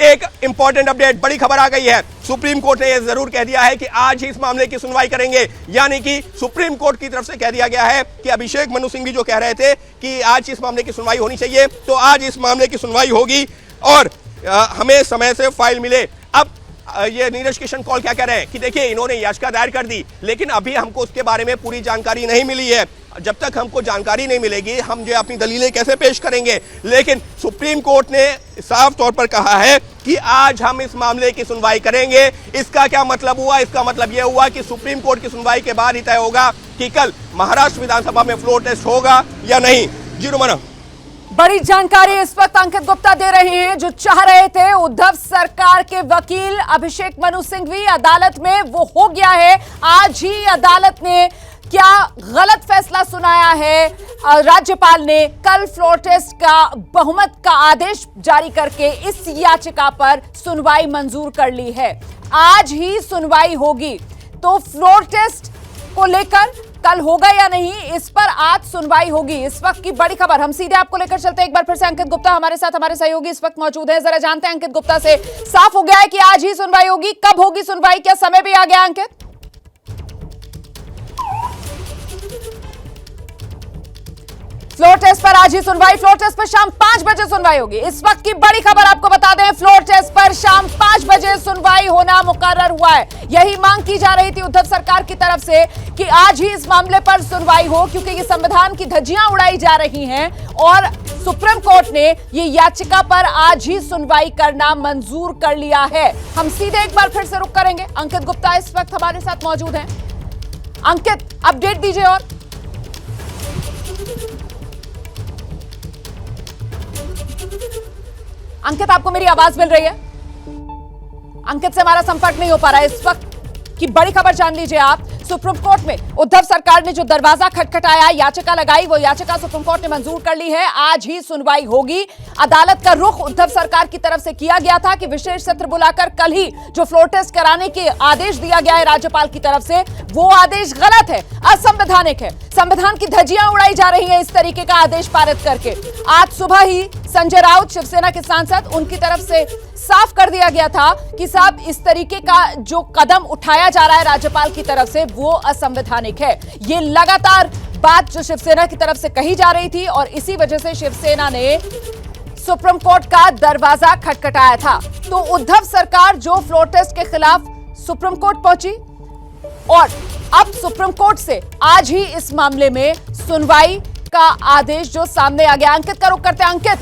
एक important update, बड़ी खबर आ गई है। सुप्रीम कोर्ट ने यह जरूर कह दिया है कि आज ही इस मामले की सुनवाई करेंगे, यानी कि सुप्रीम कोर्ट की तरफ से कह दिया गया है कि अभिषेक मनु सिंघवी जो कह रहे थे कि आज इस मामले की सुनवाई होनी चाहिए, तो आज इस मामले की सुनवाई होगी और हमें समय से फाइल मिले। अब ये नीरज किशन कौल क्या कह रहे हैं कि देखिए इन्होंने याचिका दायर कर दी, लेकिन अभी हमको उसके बारे में पूरी जानकारी नहीं मिली है। जब तक हमको जानकारी नहीं मिलेगी हम जो अपनी दलीलें कैसे पेश करेंगे। लेकिन सुप्रीम कोर्ट ने साफ तौर पर कहा है कि आज हम इस मामले की सुनवाई करेंगे। इसका क्या मतलब हुआ? इसका मतलब यह हुआ कि सुप्रीम कोर्ट की सुनवाई के बाद ही तय होगा कि कल महाराष्ट्र विधानसभा में फ्लोर टेस्ट होगा या नहीं। जी रुमाना, बड़ी जानकारी इस वक्त अंकित गुप्ता दे रहे हैं। जो चाह रहे थे उद्धव सरकार के वकील अभिषेक मनु सिंघवी अदालत में, वो हो गया है। आज ही अदालत ने क्या गलत फैसला सुनाया है? राज्यपाल ने कल फ्लोर टेस्ट का बहुमत का आदेश जारी करके इस याचिका पर सुनवाई मंजूर कर ली है। आज ही सुनवाई होगी, तो फ्लोर टेस्ट को लेकर कल होगा या नहीं, इस पर आज सुनवाई होगी। इस वक्त की बड़ी खबर हम सीधे आपको लेकर चलते हैं। एक बार फिर से अंकित गुप्ता हमारे साथ, हमारे सहयोगी इस वक्त मौजूद है। जरा जानते हैं अंकित गुप्ता से। साफ हो गया है कि आज ही सुनवाई होगी, कब होगी सुनवाई, क्या समय भी आ गया अंकित? फ्लोर टेस्ट पर आज ही सुनवाई, फ्लोर टेस्ट पर शाम 5 बजे सुनवाई होगी। इस वक्त की बड़ी खबर आपको बता दें, फ्लोर टेस्ट पर शाम 5 बजे सुनवाई होना मुकर्रर हुआ है। यही मांग की जा रही थी उद्धव सरकार की तरफ से कि आज ही इस मामले पर सुनवाई हो, क्योंकि ये संविधान की धज्जियां उड़ाई जा रही हैं और सुप्रीम कोर्ट ने ये याचिका पर आज ही सुनवाई करना मंजूर कर लिया है। हम सीधे एक बार फिर से रुक करेंगे। अंकित गुप्ता इस वक्त हमारे साथ मौजूद हैं। अंकित, अपडेट दीजिए। और अंकित, आपको मेरी आवाज मिल रही है? अंकित से हमारा संपर्क नहीं हो पा रहा है। इस वक्त की बड़ी खबर जान लीजिए आप। सुप्रीम कोर्ट में उद्धव सरकार ने जो दरवाजा खटखटाया, याचिका लगाई, वो याचिका सुप्रीम कोर्ट ने मंजूर कर ली है। आज ही सुनवाई होगी। अदालत का रुख उद्धव सरकार की तरफ से किया गया था कि विशेष सत्र बुलाकर कल ही जो फ्लोर टेस्ट कराने के आदेश दिया गया है राज्यपाल की तरफ से, वो आदेश गलत है, असंवैधानिक है। संविधान की धज्जियां उड़ाई जा रही है इस तरीके का आदेश पारित करके। आज सुबह ही संजय राउत, शिवसेना के सांसद, उनकी तरफ से साफ कर दिया गया था कि साहब इस तरीके का जो कदम उठाया जा रहा है राज्यपाल की तरफ से वो असंवैधानिक है। ये लगातार बात जो शिवसेना की तरफ से कही जा रही थी और इसी वजह से शिवसेना ने सुप्रीम कोर्ट का दरवाजा खटखटाया था। तो उद्धव सरकार जो फ्लोर टेस्ट के खिलाफ सुप्रीम कोर्ट पहुंची और अब सुप्रीम कोर्ट से आज ही इस मामले में सुनवाई का आदेश जो सामने आ गया। अंकित का रुख करते हैं। अंकित,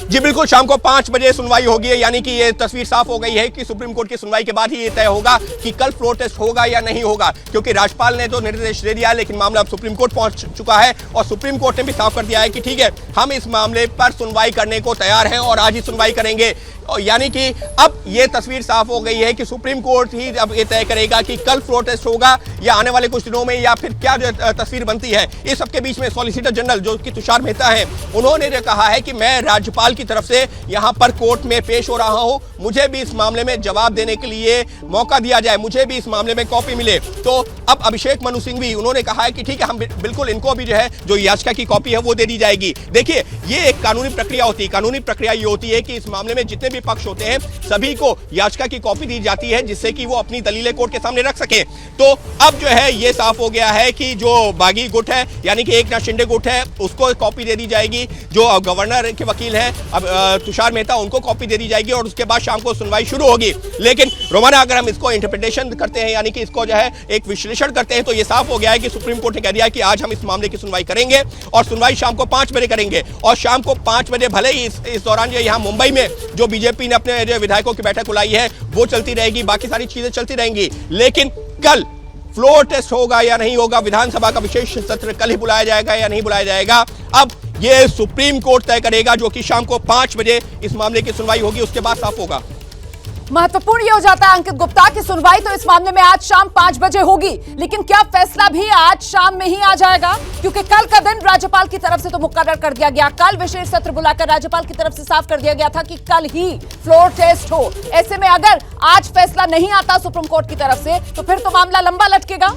जी बिल्कुल, शाम को 5 बजे सुनवाई होगी, यानी कि ये तस्वीर साफ हो गई है कि सुप्रीम कोर्ट की सुनवाई के बाद ही ये तय होगा कि कल फ्लोर टेस्ट होगा या नहीं होगा, क्योंकि राज्यपाल ने तो निर्देश दे दिया है, लेकिन मामला अब सुप्रीम कोर्ट पहुंच चुका है और सुप्रीम कोर्ट ने भी साफ कर दिया है कि ठीक है, हम इस मामले पर सुनवाई करने को तैयार हैं और आज ही सुनवाई करेंगे। यानी कि अब ये तस्वीर साफ हो गई है कि सुप्रीम कोर्ट ही अब ये तय करेगा कि कल फ्लोर टेस्ट होगा या आने वाले कुछ दिनों में, या फिर क्या जो तस्वीर बनती है। इस सबके बीच में सॉलिसिटर जनरल जो कि तुषार मेहता हैं, उन्होंने जो कहा है कि मैं राज्यपाल की तरफ से यहां पर कोर्ट में पेश हो रहा हूं, मुझे भी इस मामले में जवाब देने के लिए मौका दिया जाए, मुझे भी इस मामले में कॉपी मिले। तो अब अभिषेक मनु सिंघवी उन्होंने कहा है कि ठीक है, हम बिल्कुल इनको भी जो है जो याचिका की कॉपी है वो दे दी जाएगी। देखिए, ये एक कानूनी प्रक्रिया होती है। कानूनी प्रक्रिया ये होती है कि इस मामले में जितने भी पक्ष होते हैं सभी को याचिका की कॉपी दी जाती है, जिससे कि वो अपनी दलीलें कोर्ट के सामने रख सके। तो अब जो है ये साफ हो गया है कि जो बागी गुट है, यानी कि एकनाथ शिंदे गुट है, उसको कॉपी दे दी जाएगी। जो गवर्नर के वकील हैं अब तुषार मेहता, उनको कॉपी दे दी जाएगी और उसके बाद शाम को सुनवाई शुरू होगी। लेकिन रोमाना, अगर हम इसको इंटरप्रिटेशन करते हैं, यानी कि इसको जो है एक विश्लेषण करते हैं, तो ये साफ हो गया है कि सुप्रीम कोर्ट ने कह दिया है कि आज हम इस मामले की सुनवाई करेंगे और सुनवाई शाम को 5 बजे करेंगे। और शाम को 5 बजे भले ही इस दौरान जो यहाँ मुंबई में जो बीजेपी ने अपने विधायकों की बैठक बुलाई है वो चलती रहेगी, बाकी सारी चीजें चलती रहेंगी, लेकिन कल फ्लोर टेस्ट होगा या नहीं होगा, विधानसभा का विशेष सत्र कल ही बुलाया जाएगा या नहीं बुलाया जाएगा, अब ये सुप्रीम कोर्ट तय करेगा, जो कि शाम को 5 बजे इस मामले की सुनवाई होगी, उसके बाद साफ होगा। महत्वपूर्ण यह हो जाता है अंकित गुप्ता की सुनवाई तो इस मामले में आज शाम 5 बजे होगी, लेकिन क्या फैसला भी आज शाम में ही आ जाएगा? क्योंकि कल का दिन राज्यपाल की तरफ से तो मुकर्रर कर दिया गया, कल विशेष सत्र बुलाकर राज्यपाल की तरफ से साफ कर दिया गया था कि कल ही फ्लोर टेस्ट हो। ऐसे में अगर आज फैसला नहीं आता सुप्रीम कोर्ट की तरफ से तो फिर तो मामला लंबा लटकेगा।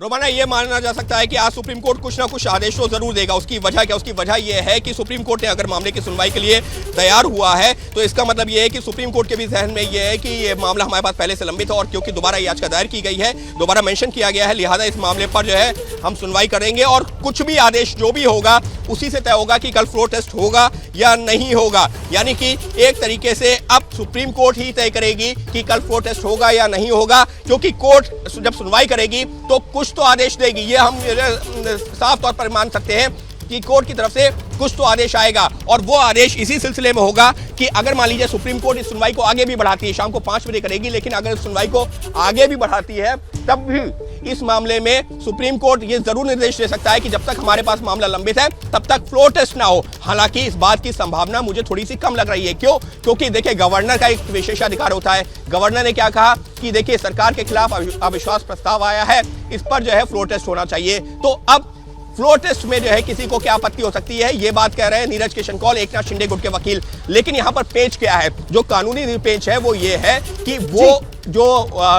रोमाना, ये माना जा सकता है कि आज सुप्रीम कोर्ट कुछ ना कुछ आदेश तो जरूर देगा। उसकी वजह क्या? उसकी वजह यह है कि सुप्रीम कोर्ट ने अगर मामले की सुनवाई के लिए तैयार हुआ है तो इसका मतलब यह है कि सुप्रीम कोर्ट के भी जहन में यह है कि ये मामला हमारे पास पहले से लंबित है और क्योंकि दोबारा याचिका दायर की गई है, दोबारा मेंशन किया गया है, लिहाजा इस मामले पर जो है हम सुनवाई करेंगे और कुछ भी आदेश जो भी होगा उसी से तय होगा कि कल फ्लोर टेस्ट होगा या नहीं होगा। यानी कि एक तरीके से अब सुप्रीम कोर्ट ही तय करेगी कि कल फ्लोर टेस्ट होगा या नहीं होगा, क्योंकि कोर्ट जब सुनवाई करेगी तो कुछ तो आदेश देगी। ये हम साफ तौर पर मान सकते हैं कि कोर्ट की तरफ से कुछ तो आदेश आएगा और वो आदेश इसी सिलसिले में होगा कि अगर मान लीजिए सुप्रीम कोर्ट इस सुनवाई को आगे भी बढ़ाती है, शाम को 5 बजे करेगी, लेकिन अगर सुनवाई को आगे भी बढ़ाती है तब भी इस मामले में सुप्रीम कोर्ट ये जरूर निर्देश दे सकता है कि जब तक हमारे पास मामला लंबित है तब तक फ्लोर टेस्ट ना हो। हालांकि इस बात की संभावना मुझे थोड़ी सी कम लग रही है। क्यों? क्योंकि देखिए, गवर्नर का एक विशेषाधिकार होता है। गवर्नर ने क्या कहा कि देखिए, सरकार के खिलाफ अविश्वास प्रस्ताव आया है, इस पर जो है फ्लोर टेस्ट होना चाहिए। तो अब फ्लोर टेस्ट में जो है किसी को क्या आपत्ति हो सकती है, ये बात कह रहे हैं नीरज किशन कौल, एकनाथ शिंदे गुट के वकील। लेकिन यहां पर पेच क्या है? जो कानूनी पेच है वो ये है कि वो जो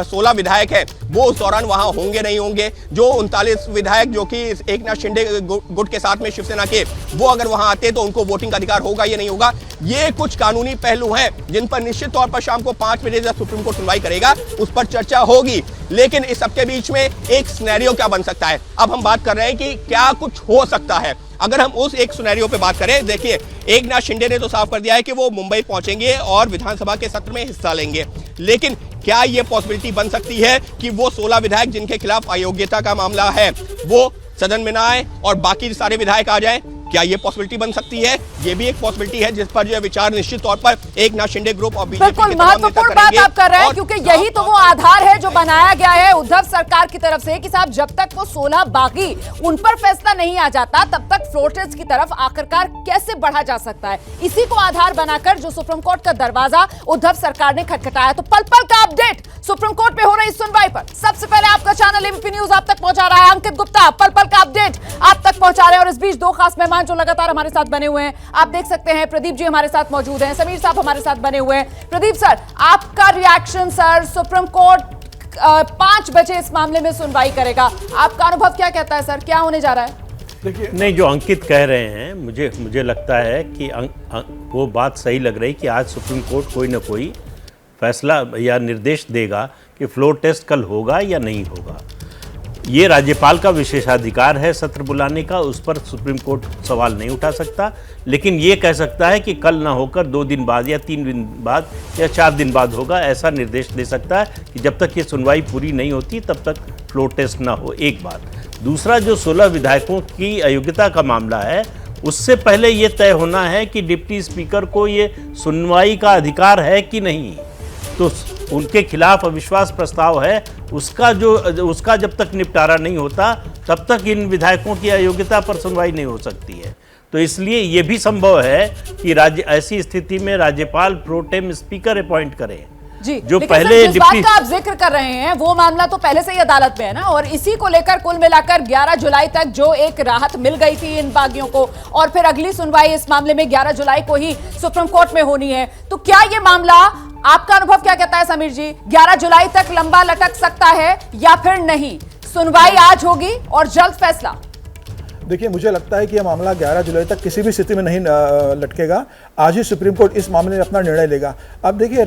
16 विधायक है वो उस दौरान वहां होंगे नहीं होंगे। जो 39 विधायक जो कि एकनाथ शिंदे गुट के साथ में शिवसेना के, वो अगर वहां आते तो उनको वोटिंग का अधिकार होगा या नहीं होगा। ये कुछ कानूनी पहलू हैं जिन पर निश्चित तौर पर शाम को 5 बजे जब सुप्रीम कोर्ट सुनवाई करेगा उस पर चर्चा होगी। लेकिन इस सबके बीच में एक सिनेरियो क्या बन सकता है? अब हम बात कर रहे हैं कि क्या कुछ हो सकता है। अगर हम उस एक सिनेरियो पे बात करें, देखिए, एकनाथ शिंदे ने तो साफ कर दिया है कि वो मुंबई पहुंचेंगे और विधानसभा के सत्र में हिस्सा लेंगे। लेकिन क्या यह पॉसिबिलिटी बन सकती है कि वो 16 विधायक जिनके खिलाफ अयोग्यता का मामला है वो सदन में ना आए और बाकी सारे विधायक आ जाएं? क्या ये पॉसिबिलिटी बन सकती है? ये भी एक पॉसिबिलिटी है जिस पर जो विचार निश्चित तौर पर एकनाथ शिंदे ग्रुप और बीजेपी के तमाम नेता महत्वपूर्ण बात आप कर रहे हैं, क्योंकि यही तो वो आधार है जो बनाया गया है उद्धव सरकार की तरफ से कि साहब जब तक वो 16 बागी उन पर फैसला नहीं आ जाता तब तक फ्लोर टेस्ट की तरफ आखिरकार कैसे बढ़ा जा सकता है। इसी को आधार बनाकर जो सुप्रीम कोर्ट का दरवाजा उद्धव सरकार ने खटखटाया। तो पल पल का अपडेट सुप्रीम कोर्ट में हो रही सुनवाई पर सबसे पहले आपका चैनल एबीपी न्यूज आप तक पहुंचा रहा है। अंकित गुप्ता पल पल का अपडेट आप तक पहुंचा रहे हैं और इस बीच दो खास मेहमान जो लगातार हमारे साथ बने हुए हैं, आप देख सकते हैं प्रदीप जी हमारे साथ मौजूद हैं, समीर साहब हमारे साथ बने हुए हैं। प्रदीप सर, आपका रिएक्शन सर, सुप्रीम कोर्ट 5 बजे इस मामले में सुनवाई करेगा, आपका अनुभव क्या कहता है सर, क्या होने जा रहा है? देखिए, नहीं, जो अंकित कह रहे हैं मुझे लगता है कि वो बात सही लग रही कि आज सुप्रीम कोर्ट कोई ना कोई फैसला या निर्देश देगा कि फ्लोर टेस्ट कल होगा या नहीं होगा। ये राज्यपाल का विशेषाधिकार है सत्र बुलाने का, उस पर सुप्रीम कोर्ट सवाल नहीं उठा सकता, लेकिन ये कह सकता है कि कल ना होकर 2 दिन बाद या 3 दिन बाद या 4 दिन बाद होगा, ऐसा निर्देश दे सकता है कि जब तक ये सुनवाई पूरी नहीं होती तब तक फ्लोर टेस्ट ना हो। एक बात। दूसरा, जो 16 विधायकों की अयोग्यता का मामला है उससे पहले ये तय होना है कि डिप्टी स्पीकर को ये सुनवाई का अधिकार है कि नहीं। तो उनके खिलाफ अविश्वास प्रस्ताव है, उसका जब तक निपटारा नहीं होता तब तक इन विधायकों की अयोग्यता पर सुनवाई नहीं हो सकती है। तो इसलिए ये भी संभव है कि ऐसी स्थिति में राज्यपाल प्रोटेम स्पीकर अपॉइंट करें। जी, जो पहले जिस बात का आप जिक्र कर रहे हैं वो मामला तो पहले से ही अदालत में है ना, और इसी को लेकर कुल मिलाकर 11 जुलाई तक जो एक राहत मिल गई थी इन बागियों को, और फिर अगली सुनवाई इस मामले में 11 जुलाई को ही सुप्रीम कोर्ट में होनी है। तो क्या ये मामला, आपका अनुभव क्या कहता है समीर जी, 11 जुलाई तक लंबा लटक सकता है या फिर नहीं? सुनवाई आज होगी और जल्द फैसला। देखिए, मुझे लगता है कि यह मामला 11 जुलाई तक किसी भी स्थिति में नहीं लटकेगा। आज ही सुप्रीम कोर्ट इस मामले में अपना निर्णय लेगा। अब देखिए,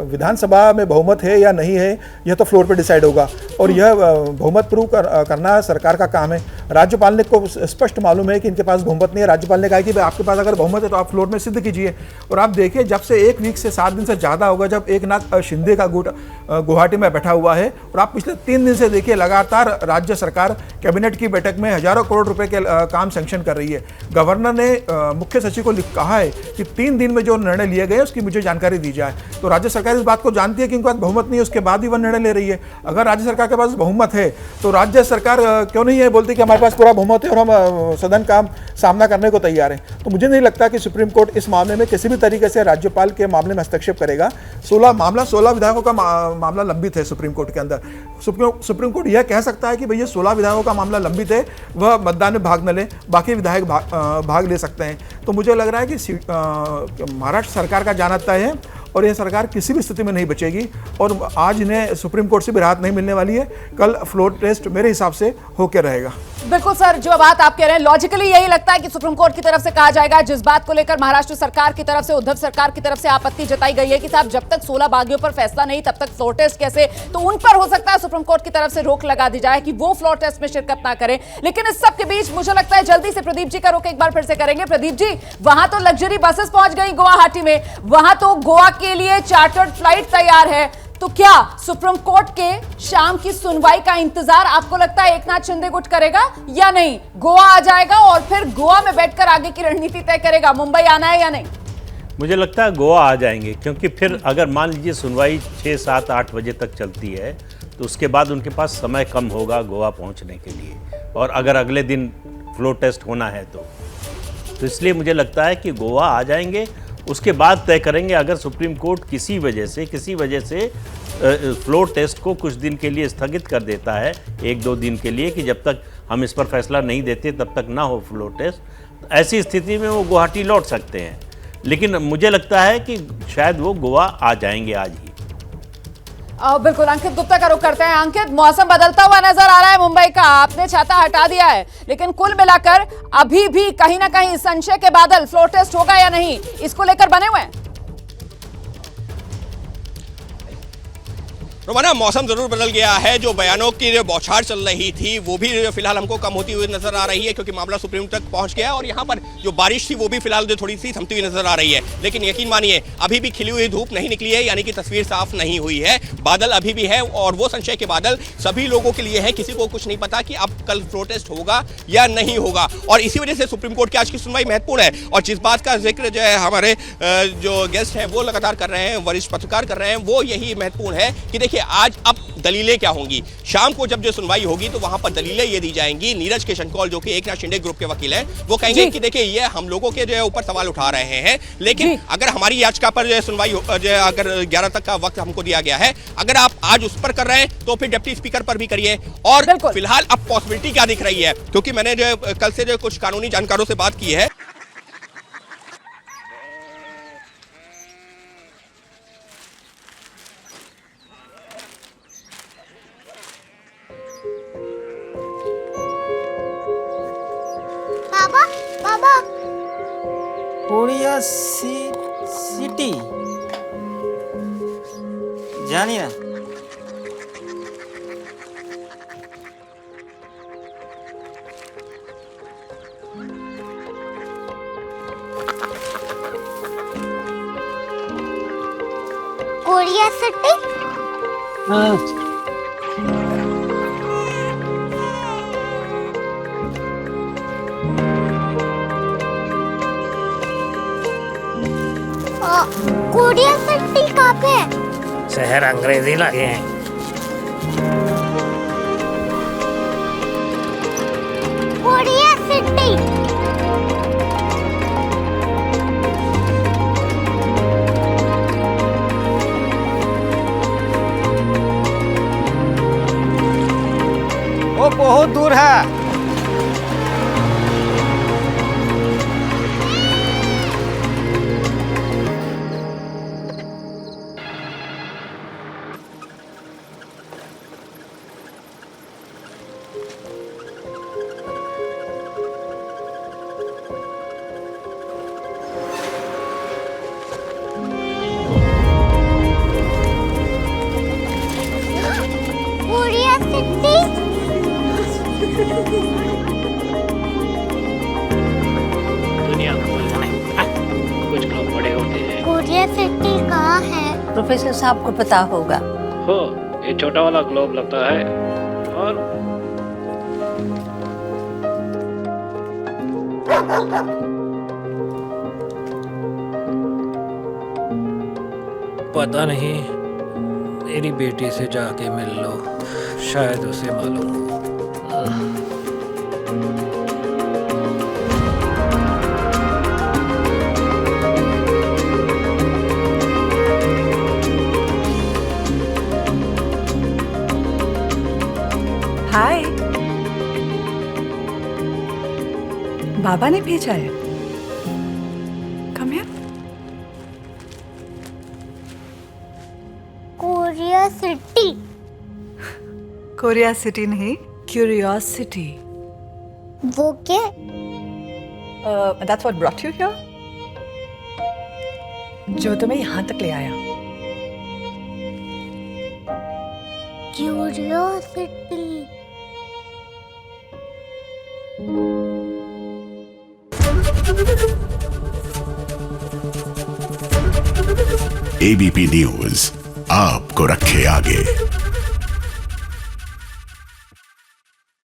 विधानसभा में बहुमत है या नहीं है यह तो फ्लोर पे डिसाइड होगा, और यह बहुमत प्रूव करना सरकार का काम है। राज्यपाल ने को स्पष्ट मालूम है कि इनके पास बहुमत नहीं है। राज्यपाल ने कहा कि भाई आपके पास अगर बहुमत है तो आप फ्लोर में सिद्ध कीजिए। और आप देखिए, जब से 1 वीक से 7 दिन से ज़्यादा होगा जब एकनाथ शिंदे का गुट गुवाहाटी में बैठा हुआ है, और आप पिछले 3 दिन से देखिए लगातार राज्य सरकार कैबिनेट की बैठक में हजारों करोड़ रुपए के काम सैंक्शन कर रही है। गवर्नर ने मुख्य सचिव को कहा है कि 3 दिन में जो निर्णय लिए गए उसकी मुझे जानकारी दी जाए। तो राज्य सरकार इस बात को जानती है कि इनके पास बहुमत नहीं है, उसके बाद ही वह निर्णय ले रही है। अगर राज्य सरकार के पास बहुमत है तो राज्य सरकार क्यों नहीं है बोलती कि हमारे पास पूरा बहुमत है और हम सदन का सामना करने को तैयार हैं। तो मुझे नहीं लगता कि सुप्रीम कोर्ट इस मामले में किसी भी तरीके से राज्यपाल के मामले में हस्तक्षेप करेगा। 16 विधायकों का मामला लंबित है सुप्रीम कोर्ट के अंदर। सुप्रीम कोर्ट यह कह सकता है कि भैया 16 विधायकों का मामला लंबित है, वह मतदान में भाग न ले, बाकी विधायक भाग ले सकते हैं। तो मुझे लग रहा है कि महाराष्ट्र सरकार का जाना तय है और यह सरकार किसी भी स्थिति में नहीं बचेगी और आज इन्हें सुप्रीम कोर्ट से भी राहत नहीं मिलने वाली है। कल फ्लोर टेस्ट मेरे हिसाब से होकर रहेगा। बिल्कुल सर, जो बात आप कह रहे हैं लॉजिकली यही लगता है कि सुप्रीम कोर्ट की तरफ से कहा जाएगा। जिस बात को लेकर महाराष्ट्र सरकार की तरफ से, उद्धव सरकार की तरफ से आपत्ति जताई गई है कि साहब जब तक 16 बागियों पर फैसला नहीं तब तक फ्लोर टेस्ट कैसे, तो उन पर हो सकता है सुप्रीम कोर्ट की तरफ से रोक लगा दी जाए कि वो फ्लोर टेस्ट में शिरकत ना करें। लेकिन इस सब के बीच मुझे लगता है जल्दी से प्रदीप जी का रुख एक बार फिर से करेंगे। प्रदीप जी, वहां तो लग्जरी बसेस पहुंच गई गुवाहाटी में, वहां तो गोवा के लिए चार्टर्ड फ्लाइट तैयार है, तो क्या सुप्रीम कोर्ट के शाम की सुनवाई का इंतजार आपको लगता है एकनाथ शिंदे गुट करेगा या नहीं? गोवा आ जाएगा और फिर गोवा में बैठकर आगे की रणनीति तय करेगा, मुंबई आना है या नहीं? मुझे लगता है गोवा आ जाएंगे, क्योंकि फिर अगर मान लीजिए सुनवाई 6, 7, 8 बजे तक चलती है तो उसके बाद उनके पास समय कम होगा गोवा पहुंचने के लिए, और अगर अगले दिन फ्लोर टेस्ट होना है तो इसलिए मुझे लगता है कि गोवा आ जाएंगे। उसके बाद तय करेंगे। अगर सुप्रीम कोर्ट किसी वजह से फ्लोर टेस्ट को कुछ दिन के लिए स्थगित कर देता है, 1-2 दिन के लिए, कि जब तक हम इस पर फैसला नहीं देते तब तक ना हो फ्लोर टेस्ट, ऐसी स्थिति में वो गुवाहाटी लौट सकते हैं। लेकिन मुझे लगता है कि शायद वो गोवा आ जाएंगे आज ही। बिल्कुल, अंकित गुप्ता का रुख करते हैं। अंकित, मौसम बदलता हुआ नजर आ रहा है मुंबई का, आपने छाता हटा दिया है, लेकिन कुल मिलाकर अभी भी कहीं ना कहीं संशय के बादल फ्लोर टेस्ट होगा या नहीं इसको लेकर बने हुए हैं। रोमाना, मौसम जरूर बदल गया है। जो बयानों की जो बौछार चल रही थी वो भी फिलहाल हमको कम होती हुई नजर आ रही है, क्योंकि मामला सुप्रीम तक पहुंच गया है और यहाँ पर जो बारिश थी वो भी फिलहाल जो थोड़ी सी थमती हुई नजर आ रही है। लेकिन यकीन मानिए अभी भी खिली हुई धूप नहीं निकली है, यानी कि तस्वीर साफ नहीं हुई है। बादल अभी भी है और वो संशय के बादल सभी लोगों के लिए है। किसी को कुछ नहीं पता कि अब कल फ्लोर टेस्ट होगा या नहीं होगा, और इसी वजह से सुप्रीम कोर्ट की आज की सुनवाई महत्वपूर्ण है। और जिस बात का जिक्र जो है हमारे जो गेस्ट हैं वो लगातार कर रहे हैं, वरिष्ठ पत्रकार कर रहे हैं, वो यही महत्वपूर्ण है कि देखिए आज अब दलीलें क्या होंगी। शाम को जब जो सुनवाई होगी तो वहां पर दलीलें ये दी जाएंगी। नीरज किशनकौल जो कि एकनाथ शिंदे ग्रुप के वकील हैं, वो कहेंगे कि देखिए ये हम लोगों के जो है ऊपर सवाल उठा रहे हैं, लेकिन अगर हमारी याचिका पर जो सुनवाई जो अगर 11 तक का वक्त हमको दिया गया है, अगर आप आज उस पर कर रहे हैं तो फिर डिप्टी स्पीकर पर भी करिए। और फिलहाल अब पॉसिबिलिटी क्या दिख रही है, क्योंकि मैंने जो कल से जो कुछ कानूनी जानकारों से बात की है, कोरिया सिटी জানি না। Korea city? हाँ। कोरिया सिटी कहाँ पे है? शहर अंग्रेजी लगे हैं। Korea city. वो बहुत दूर है। Korea city? दुनिया को कुछ लोग बड़े होते हैं। कोरिया सिटी कहाँ है? प्रोफेसर साहब को पता होगा। हो, ये छोटा वाला ग्लोब लगता है और पता नहीं, मेरी बेटी से जाके मिल लो, शायद उसे मालूम हो। हाय, बाबा ने भेजा है। Come here. Curiosity. Korea city नहीं, क्यूरियोसिटी। वो क्या? That's what brought you here? जो तुम्हें यहाँ तक ले आया। क्यूरियोसिटी। एबीपी न्यूज आपको रखे आगे।